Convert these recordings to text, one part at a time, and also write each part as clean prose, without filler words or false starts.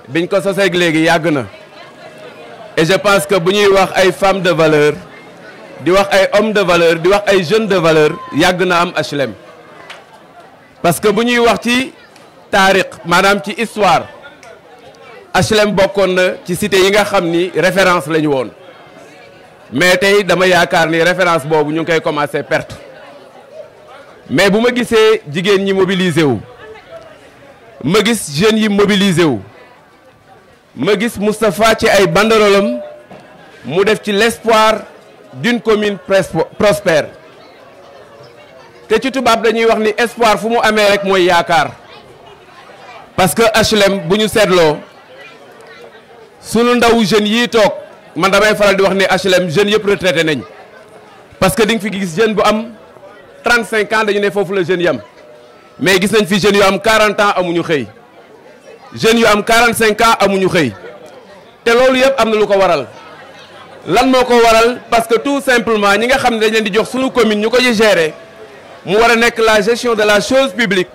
biñ ko soseeg léegi yàgg na et je pense que bu ñuy wax ay femmes de valeur di wax ay hommes de valeur di wax ay jeunes de valeur yàgg na am HLM parce que bu ñuy wax ci taarix maanaam ci histoire HLM bokkoon na ci cité yi nga xam ni référence la ñu woon mais tey dama yaakaar ni référence boobu ñu ngi koy commencer perte mais bu ma gisee jigéen ñi mobiliser wu ma gis jeunes yi mobiliser wu ma gis Moustapha ci ay banderolam mu def ci l'espoir d'une commune prospère te ci tubaab dañuy wax ni espoir fu mu amee rek mooy yaakaar parce que HLM bu ñu seetloo sunu ndaw jeunes yii toog man damay faral di wax ni HLM jeunes yëpp retraité nañ parce que di nga fi gis jeune bu am 35 ans dañu ne foofu la jeune yam mais gis nañ fi jeunes yu am 40 ans amuñu xëy jeunes yu am 45 ans amuñu xëy te loolu yëpp am na lu ko waral lan moo ko waral parce que tout simplement ñi nga xam ne dañ leen di jox sunu commune ñu ko gérer mu war a nekk la gestion de la chose publique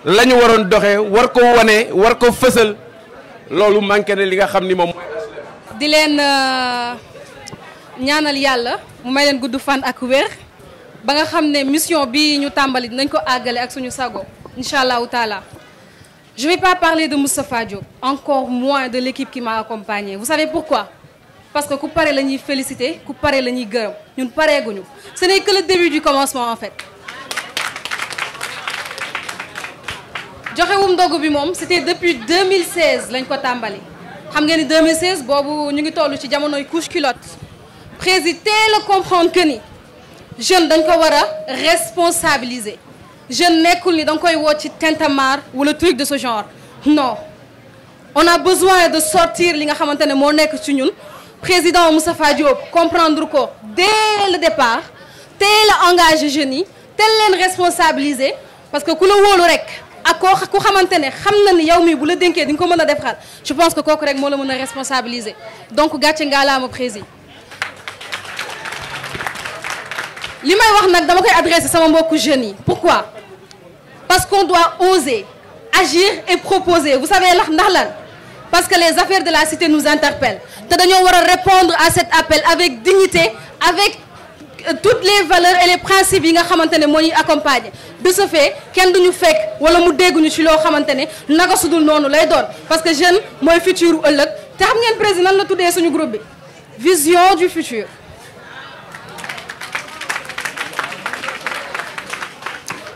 la ñu waroon doxee war ko wane war ko fësal loolu manqué na li nga xam ni moom. di leen ñaanal yàlla mu may leen gudd fan ak wér ba nga xam ne mission bi ñu tàmbali dinañ ko àggale ak suñu sago incha allahu taala. Je ne vais pas parler de Moustapha Diop, encore moins de l'équipe qui m'a accompagné. Vous savez pourquoi? Parce que ku pare la ñuy féliciter ku pare la ñuy gërëm ñun pareeguñu. Ce n'est que le début du commencement en fait. joxewum ndogu bi moom c'était depuis 2016 lañ ko tàmbali xam ngeen ni 2016 boobu ñu ngi toll ci jamonoy couche culotte président la comprendre que ni jeune dañ ko war a responsabiliser jeune nekkul ni da nga koy woo ci tintamarre wala truc de ce genre non on a besoin de sortir li nga xamante ne moo nekk ci ñun président Moustapha Diop comprendre ko dès le départ teel a engagé jeunes yi teel leen responsabiliser parce que ku la wóolu rek ak ku xamante ne xam na ni yow mii bu la dénkee di nga ko mën a defar je pense que kooku rek moo la mën a responsabiliser donc gàcce ngaalaama président li may wax nag dama koy adresser sama mbokku jeunes yi pourquoi parce qu'on doit oser agir et proposer vous savez ndax lan parce que les affaires de la cité nous interpellent te dañoo war a répondre à cet appel avec dignité avec toutes les valeurs et les principes yi nga xamante ne moo ñuy accompagner de ce fait kenn duñu fekk wala mu dégguñu ci loo xamante ne naka sudul noonu lay doon parce que jeune mooy futur u ëllëg te xam ngeen président la tuddee suñu groupe bi vision du futur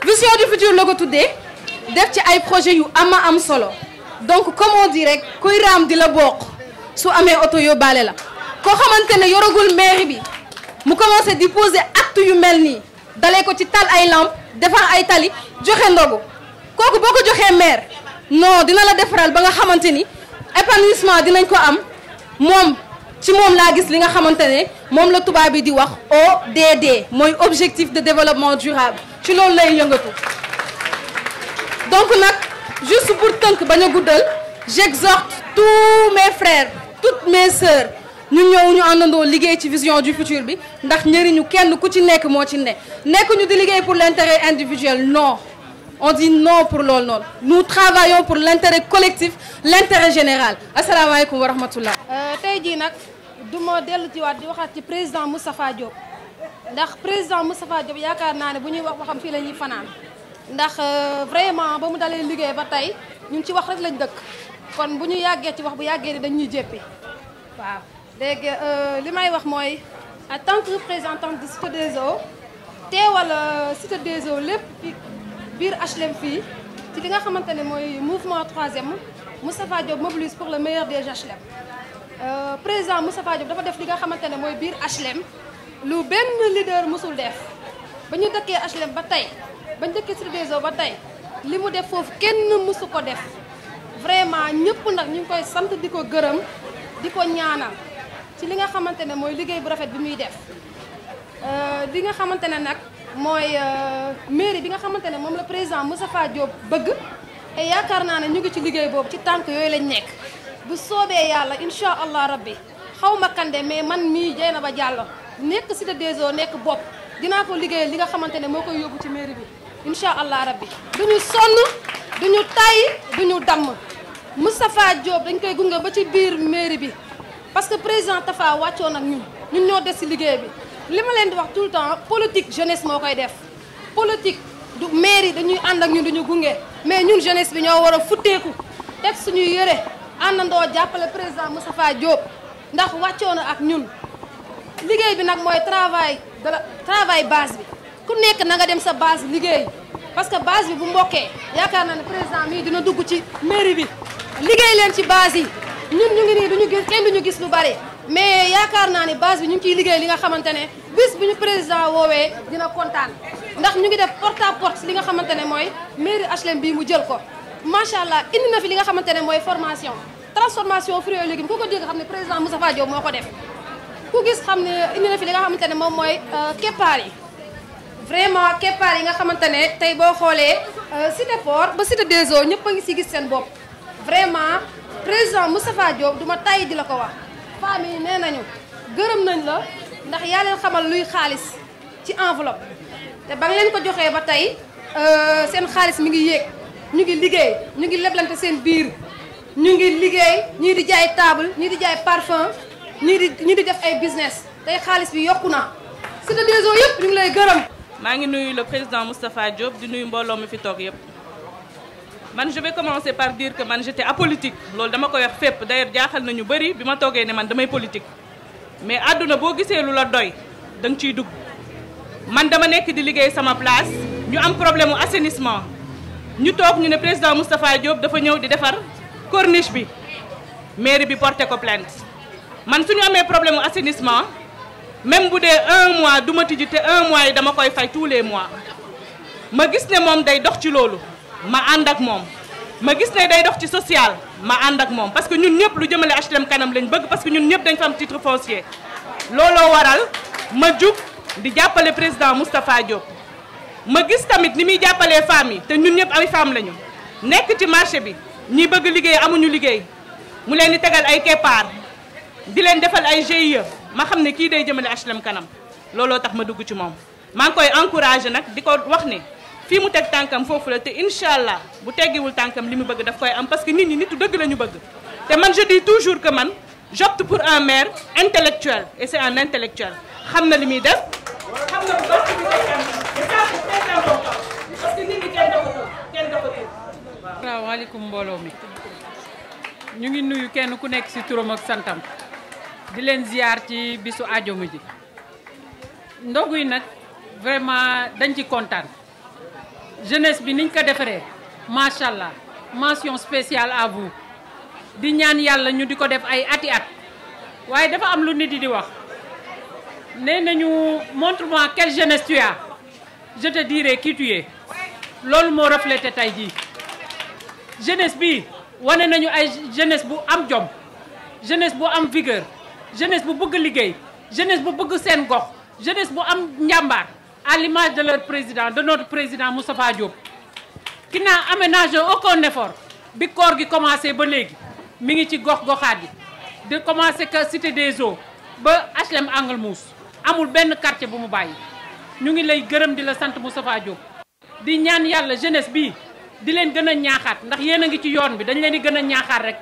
vision du futur la ko tuddee def ci ay projet yu ama am solo donc comme on dit rek kuy raam di la bokk su amee oto yóbbaale la koo xamante ne yoragul mairie bi mu commencé di poser acte yu mel nii dalee ko ci tal ay lampe defar ay tali joxe ndogu kooku boo ko joxee maire non dina la defaral ba nga xamante ni épanouissement dinañ ko am moom ci moom laa gis li nga xamante ne moom la tubaab bi di wax ODD mooy objectif de développement durable ci loolu lay yëngatu donc nag juste pour tënk bañ a guddal j'exhorte tous mes frères toutes mes sœurs ñu ñëw ñu àndandoo liggéey ci vision du futur bi ndax njëriñu kenn ku ci nekk moo ci nekkuñu di liggéey pour l'intérêt individuel non on dit non pour loolu noonu nous travaillons pour l'intérêt collectif l'intérêt général asalaamaaleykum wa rahmatullah tey jii nag du ma dellu ci waat di waxaat ci président Moustapha Diop ndax président Moustapha Diop yaakaar naa ne bu ñuy wax waxam fii la ñuy fanaan ndax vraiment ba mu dalee liggéey ba tey ñun ci wax rek lañ dëkk kon bu ñu yàggee ci wax bu yàggee ni dañuy jéppi waaw léegi li may wax mooy en tant que représentante de Cité des Eaux teewal Cité des Eaux lépp biir HLM fii ci li nga xamante ne mooy mouvement 3e Moustapha Diop mobilise pour le meilleur des HLM président Moustapha Diop dafa def li nga xamante ne mooy biir HLM lu benn leader musul def ba ñu dëkkee HLM ba tey ba ñu dëkkee Cité des Eaux ba tey li mu def foofu kenn musu ko def vraiment ñëpp nag ñu ngi koy sant di ko gërëm di ko ñaanal ci li nga xamante ne mooy liggéey bu rafet bi muy def li nga xamante ne nag mooy mairie bi nga xamante ne moom la président Moustapha Diop bëgg te yaakaar naa ne ñu ngi ci liggéey boobu ci tànk yooyu lañ nekk bu soobee yàlla incha allah rabbi xaw ma kande mais man mii Dieynaba Diallo nekk Cité des Eaux nekk bopp dinaa ko liggéey li nga xamante ne moo koy yóbbu ci mairie bi incha allah rabbi duñu sonn duñu tay duñu damm Moustapha Diop dañ koy gunge ba ci biir mairie bi parce que président Tafa wàccoon ak ñun ñoo des ci liggéey bi li ma leen di wax tout le temps politique jeunesse moo koy def politique du mairie dañuy ànd ak ñun duñu gunge mais ñun jeunesse bi ñoo war a futteeku teg suñuy yëre àndandoo jàppale président Moustapha Diop ndax wàccoon ak ñun liggéey bi nag mooy travail base bi ku nekk na nga dem sa base liggéey parce que base bi bu mbokkee yaakaar naa ne président mii dina dugg ci mairie bi liggéey leen ci base yi ñun ñu ngi nii duñu gis kenn duñu gis lu bari mais yaakaar naa ni base bi ñu ngi ciy liggéey li nga xamante ne bis bu ñu président woowee dina kontaan ndax ñu ngi def porte à porte li nga xamante ne mooy mairie HLM bii mu jël ko macha allah indi na fi li nga xamante ne mooy formation transformation fruits et légumes ku ko dégg xam ne président Moustapha Diop moo ko def ku gis xam ne indi na fi li nga xamante ne moom mooy keppaar yi vraiment keppaar yi nga xamante ne tey boo xoolee cité port ba cité des eaux ñëpp a ngi si gis seen bopp vraiment président Moustapha Diop duma tàyyi di la ko wax femmes yi nee nañu gërëm nañ la ndax yaa leen xamal luy xaalis ci enveloppe te ba nga leen ko joxee ba tey seen xaalis mi ngi yéeg ñu ngi liggéey ñu ngi leblante seen biir ñu ngi liggéey ñii di jaay table ñii di jaay parfum ñii di def ay business tey xaalis bi yokku na cité des eaux yëpp ñu ngi lay gërëm. maa ngi nuyu le président Moustapha Diop di nuyu mbooloo mi fi toog yëpp man je vais commencer par dire que man j'étais apolitique loolu dama koy wax fépp d'ailleurs jaaxal nañu bëri bi ma toogee ne man damay politique mais àdduna boo gisee lu la doy da nga ciy dugg man dama nekk di liggéey sama place ñu am problème mu assainissement ñu toog ñu ne président Moustapha Diop dafa ñëw di defar corniche bi mairie bi porté ko plainte man suñu amee problème mu assainissement même bu dee 1 mois du ma tijji te 1 mois yi dama koy fay tous les mois ma gis ne moom day dox ci loolu ma ànd ak moom ma gis ne day dox ci social ma ànd ak moom parce que ñun ñëpp lu jëmale HLM kanam lañ bëgg parce que ñun ñëpp dañ fa am titre foncier looloo waral ma jug di jàppale président Moustapha Diop ma gis tamit ni muy jàppalee femmes yi te ñun ñëpp ay femmes lañu nekk ci marché bi ñi bëgg liggéey amuñu liggéey mu leen di tegal ay keppaar di leen defal ay GIE ma xam ne kii day jëmale HLM kanam looloo tax ma dugg ci moom maa ngi koy encouragé nag di ko wax ne fii mu teg tànkam foofu la te incha allah bu teggiwul tànkam li mu bëgg daf koy am parce que nit ñi nitu dëgg la ñu bëgg te man je dis toujours que man j'opte pour un maire intellectuel et c'est un intellectuel xam na li muy def xam na bu baax li muy def très important parce que nit ñi kenn doxatul. asalaamaaleykum mbooloo mi ñu ngi nuyu kenn ku nekk ci turam ak santam di leen ziar ci bisu àjjuma ji ndogu yi nag vraiment dañ ci kontaan jeunesse bi niñ ko defaree macha allah mention spéciale à vous di ñaan yàlla ñu di ko def ay ati at waaye dafa am lu nit yi di wax nee nañu montre-moi quelle jeunesse tu as je te dirai qui tu es loolu moo reflété tey jii jeunesse bi wane nañu ay jeunesse bu am jom jeunesse bu am vigueur jeunesse bu bëgg liggéey jeunesse bu bëgg seen gox jeunesse bu am njàmbaar à l'image de leur président de notre président Moustapha Diop qui n'a aménagé aucun effort bi koor gi commencé ba léegi mi ngi ci gox-goxaat yi de commencé que cité des eaux ba HLM Angle Mousse amul benn quartier bu mu bàyyi ñu ngi lay gërëm di la sant Moustapha Diop di ñaan yàlla jeunesse bi di leen gën a ñaaxaat ndax yéen a ngi ci yoon bi dañ leen di gën a ñaaxaat rek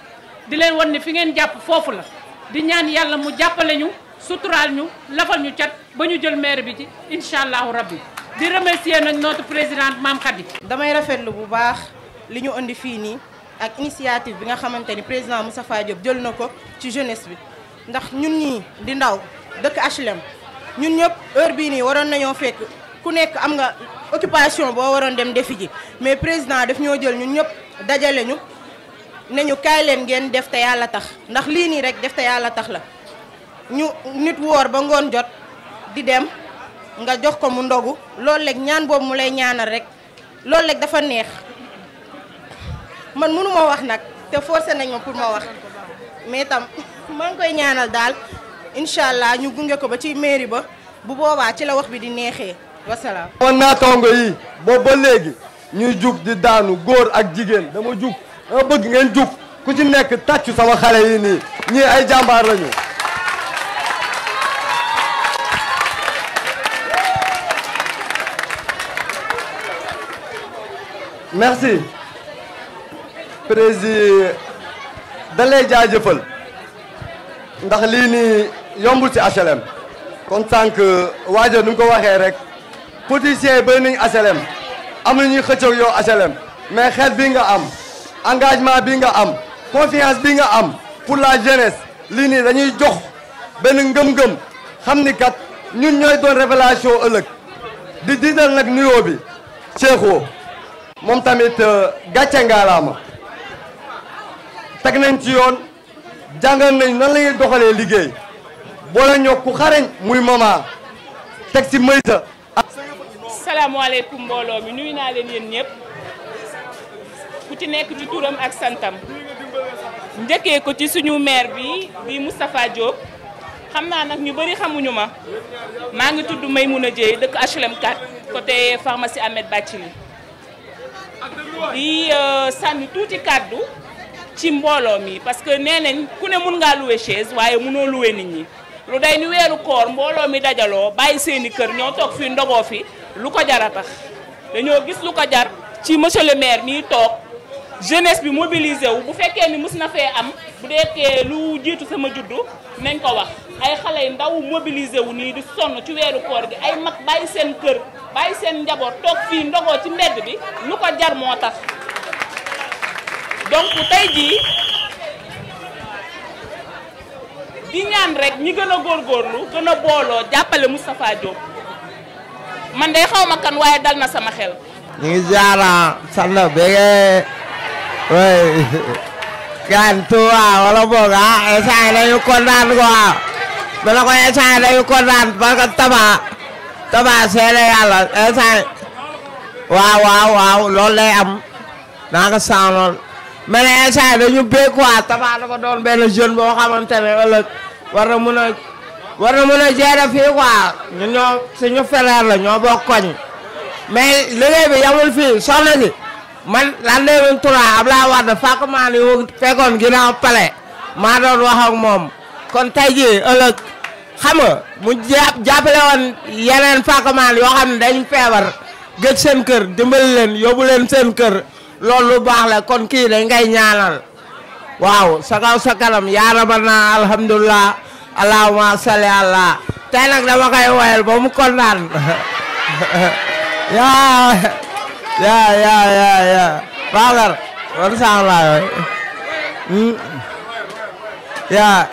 di leen wan ne fi ngeen jàpp foofu la di ñaan yàlla mu jàppale ñu suturaal ñu lafal ñu cat ba ñu jël maire bi ci incha allahu rabbi di remercier nag notre présidente Mame Khady. damay rafetlu bu baax li ñu indi fii nii ak initiative bi nga xamante ni président Moustapha Diop jël na ko ci jeunesse bi ndax ñun ñii di ndaw dëkk HLM ñun ñëpp heure bii nii waroon nañoo fekk ku nekk am nga occupation boo waroon dem defi ji mais président daf ñoo jël ñun ñëpp dajale ñu ne ñu kaay leen ngeen def te yàlla tax ndax lii nii rek def te yàlla tax la ñu nit woor ba ngoon jot di dem nga jox ko mu ndogu loolu rek ñaan boobu mu lay ñaanal rek loolu rek dafa neex man mënu ma wax nag te forcé nañ ma pour ma wax mais tam maa ngi koy ñaanal daal incha allah ñu gunge ko ba ci mairie ba bu boobaa ci la wax bi di neexee wasalaam. man naataango yi boobu ba léegi ñuy jug di daanu góor ak jigéen dama jug dama bëgg ngeen jug ku ci nekk tàccu sama xale yi nii ñii ay jàmbaar lañu. merci da lay jaajëfal ndax lii nii yombul ci HLM kon sànq waajo nu mu ko waxee rek politiciens yi bëri nañu HLM am na ñuy xëccoog yow HLM mais xel bi nga am engagement bi nga am confiance bi nga am pour la jeunesse lii nii dañuy jox benn ngëm-ngëm xam ni kat ñun ñooy doon révélation ëllëg di diidal nag nuyoo bi Cheikhou moom tamit gàcce ngaalaama teg nañ ci yoon jàngal nañ nan la ñuy doxalee liggéey boole ñoo ku xarañ muy mama teg ci Maysa. salaamaaleykum mbooloo mi nuyu naa leen yéen ñëpp ku ci nekk ci turam ak santam njëkkee ko ci suñu maire bi Moustapha Diop xam naa nag ñu bëri xamuñu ma maa ngi tudd Maymouna Dieye dëkk HLM 4 côté pharmacie Ahmed Bathily di sànni tuuti kàddu ci mbooloo mi parce que nee nañ ku ne mun ngaa louer chaise waaye munoo louer nit ñi lu day ni weeru koor mbooloo mi dajaloo bàyyi seeni kër ñoo toog fii ndogoo fi lu ko jar a tax dañoo gis lu ko jar ci monsieur le maire mii toog jeunesse bi mobilisé wu bu fekkee ni mus na fee am bu deekee lu jiitu sama juddu nañ ko wax ay xale yu ndaw mobilisé wu nii di sonn ci weeru koor gi ay mag bàyyi seen kër bàyyi seen njaboot toog fii ndogoo ci mbedd bi lu ko jar moo tax donc tey jii di ñaan rek ñi gën a góorgóorlu gën a booloo jàppale Moustapha Diop man day xaw ma kan waaye dal na sama xel. ñu ngi jaara sant bege way kan tuwa wala boog instant dañu kontaan quoi dana ko instant dañu kontaan parce que taba seede yàlla instant waaw loolu lay am naa ko saanoon mais ne instant dañu bég quoi taba dafa doon benn jeune boo xamante ne ëllëg war na mën a gérer fii quoi ñun ñoo suñu frère la ñoo bokk koñ mais liggéey bi yamul fii soxna si man lan 2003 Abdoulaye Wade fàq maa ni fekkoon ginnaaw pale maa doon wax ak moom kon tey jii ëllëg xam nga mu jàppale woon yeneen fàq maan yoo xam ne dañ feebar gëj seen kër dimbali leen yóbbu leen seen kër loolu lu baax la kon kii dañ ngay ñaanal waaw sa kaw sa kanam yaa rabbana alhamdulilah allahumma salli ala tey nag dama koy woyal ba mu kontaan yaa Babacar war sang laa yooyu yaa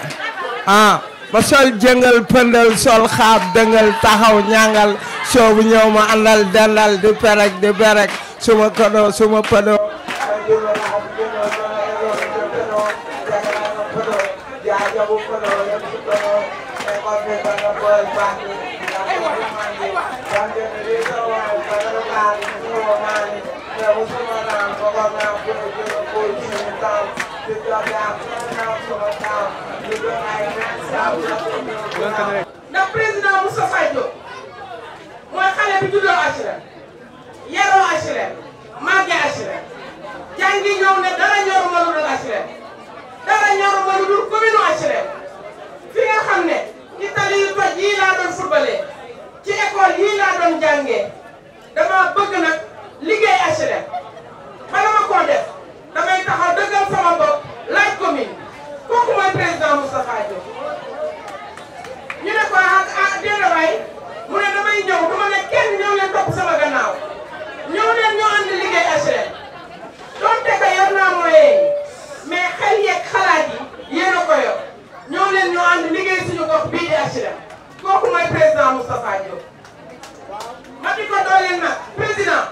ba sol jëngal pëndal sol xaab dëngal taxaw ñangal soobu ñëw ma àndal dendal di perek suma kodo suma pëdo ndax président Moustapha Diop mooy xale bi juddoo HLM yaroo HLM màggee HLM jàngi ñëw ne dara ñoruma lu dul HLM dara ñoruma lu dul commune HLM fi nga xam ne ci tali yu toj yii laa doon footballé ci école yii laa doon jàngee dama bëgg nag liggéey HLM bala ma koo def damay taxaw dëggal sama bopp laaj commune kooku mooy président Moustapha Diop ñu ne ko déedéet waay mu ne damay ñëw du ma ne kenn ñëw leen topp sama gannaaw ñëw leen ñoo ànd liggéey HLM donte que yor naa moyen mais xel yeeg xalaat yi yéen a ko yor ñëw leen ñoo ànd liggéey suñu gox bii di HLM kooku mooy président Moustapha Diop ma di ko dooleel nag président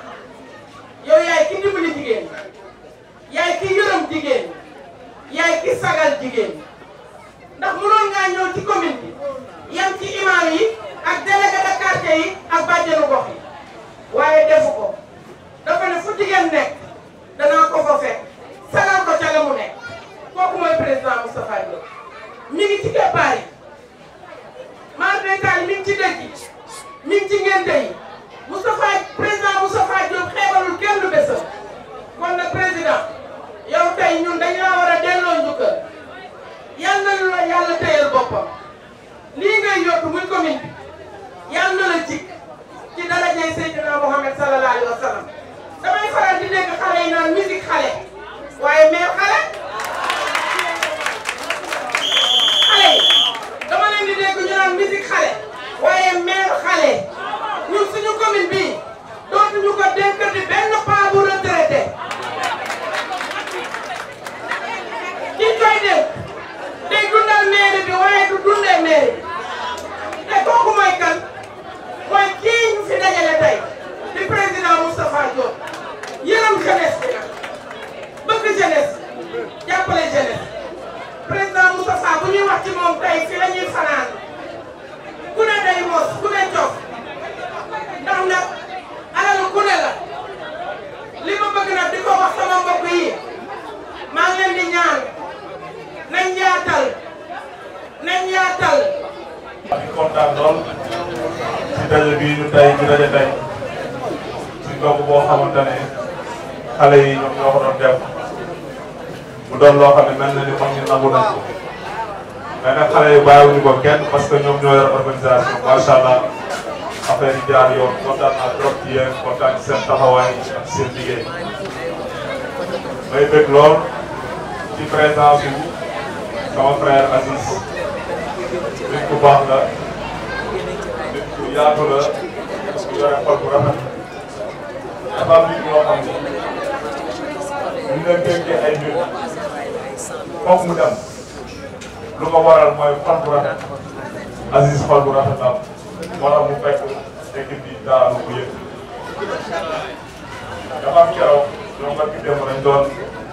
moom tey fi la ñuy fanaan ku ne day mos ku ne jox ndax nag alalu ku ne la li ma bëgg nag di ko wax sama mbokk yi maa ngi leen di ñaan nañ yaatal nañ yaatal. di kontaan lool ci daje bii ñu tey di daje tey ci ndogu boo xamante ne xale yi ñoom ñoo ko doon def mu doon loo xam ne mel na ni mag ñi nangu nañ ko mais nag xale yi bàyyiwuñu ko kenn parce que ñoom ñoo yor organisation macha allah affaire yi jaar yoon kontaan naa trop ci yéen kontaan ci seen taxawaay ak seen liggéey may bëgg lool ci présence bu sama frère Aziz nit ku baax la nit ku yaatu la ku yore xol bu rafet dafa am nit ñoo xam ne ñu leen dénkee ay mbir foog mu dem lu ko waral mooy xol bu rafet Aziz xol bu rafet am wala mu fekk équipe bi daanu bu yëg dafa am keroog ñoom ba ki démb dañ doon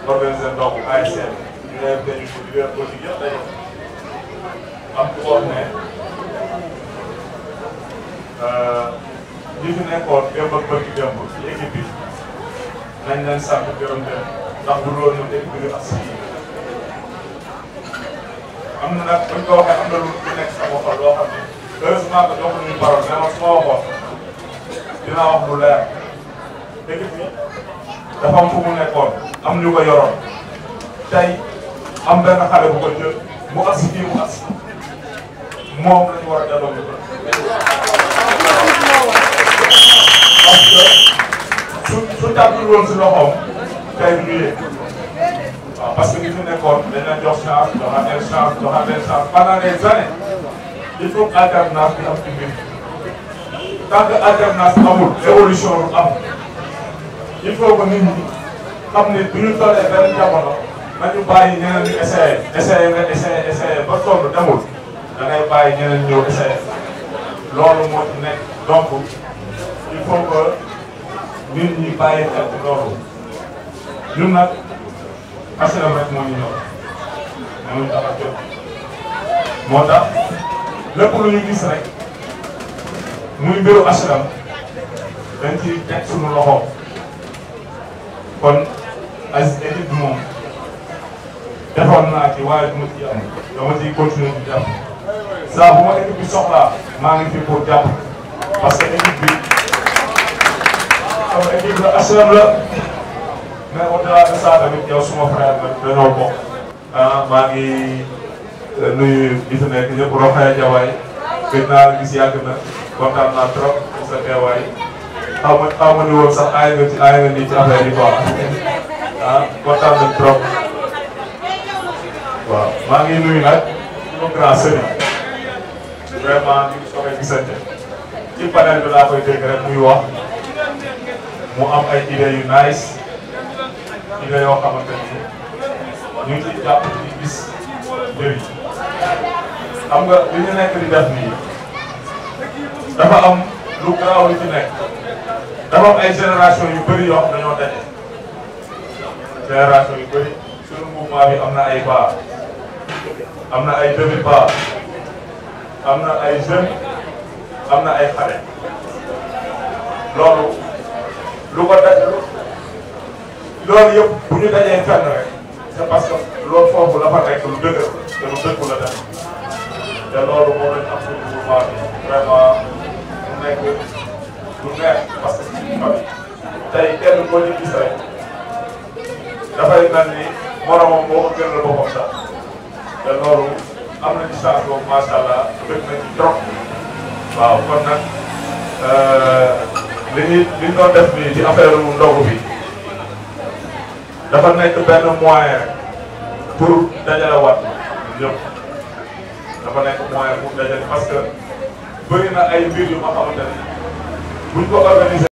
organiser ndogu ASC ñu ne dañu ko leader politique yëpp daje am ku wax ne ñi fi nekkoon démb ak bëgg démb ci équipe bi nañ leen sant gërëm leen ndax bu loolu ñoom équipe bi ak si am na nag buñ ko waxee am na lu nekk sama xol loo xam ne heureusement que jox nañu parole mais man su ma waxoon dinaa wax lu leer équipe bi dafa am fu mu nekkoon am ñu ko yoroon tey am benn xale bu ko jël mu agsi fii mu agsi moom la ñu war a delloo ñu ko parce que su tàggul woon si loxoom tey du ñu yëg waaw parce que ñi fi nekkoon dañ leen jox chance joxaat leen chance joxaat leen chance pendant des années il faut que alternance bi am ci mbir tant que alternance amul évolution lu am il faut que nit ñi xam ne bu ñu tollee benn jamono nañu bàyyi ñeneen ñu essayé nga essayé ba toll demul da ngay bàyyi ñeneen ñëw essayé loolu moo ci nekk donc il faut que nit ñi bàyyi xel ci loolu ñun nag HLM rek moo ñu ñëw moo ñu tax a jóg moo tax lépp lu ñu gis rek muy mbiru HLM dañ ci teg suñu loxo kon as équipe bi moom defoon naa ci waaye du ma ci am dama ciy continuer di jàpp saa bu ma équipe bi soxlaa maa ngi fi pour jàpp parce que équipe bi sama équipe la HLM la mais au-delà de ça tamit yow suma frère la dañoo bokk. maa ngi nuyu di fi nekk ñëpp Rokhaya Diawaye gëj naa la gis yàgg na kontaan naa trop pour sa teewaay xaw ma ni woon sax aay nga nii ci affaire yi quoi kontaan nañ trop waaw maa ngi nuyu nag suñu grand sëriñ vraiment ñu ngi soxee gisante ci panel bi laa koy dégg rek muy wax mu am ay idées yu nice idées yoo xamante ni ñu ngi ciy jàpp ci gis njëriñ xam nga li ñu nekk di def nii dafa am lu garaaw li ci nekk dafa am ay génération yu bëri yoo xam dañoo daje génération yu bëri suñu mouvement bi am na ay pas am na ay demi pas am na ay jeunes am na ay xale loolu lu ko daj loolu yëpp bu ñu dajee fenn rek c'est parce que loolu foofu la fa nekk lu dëgër te lu dëggu la def te loolu moom lañ am suñu mouvement bi vraiment mu nekk lu neex parce que suñu famille tey kenn koo ñu gis rek dafay mel ni moromam moo ko gën la boppam sax te loolu am na ci chance boobu macha allah bëgg na ci trop waaw kon nag li ñu doon def nii ci affaire ndogu bi dafa nekk benn moyen pour dajale waat ñëpp dafa nekk moyen pour dajale parce que bëri na ay mbir yu ma xamante ne buñ ko organiser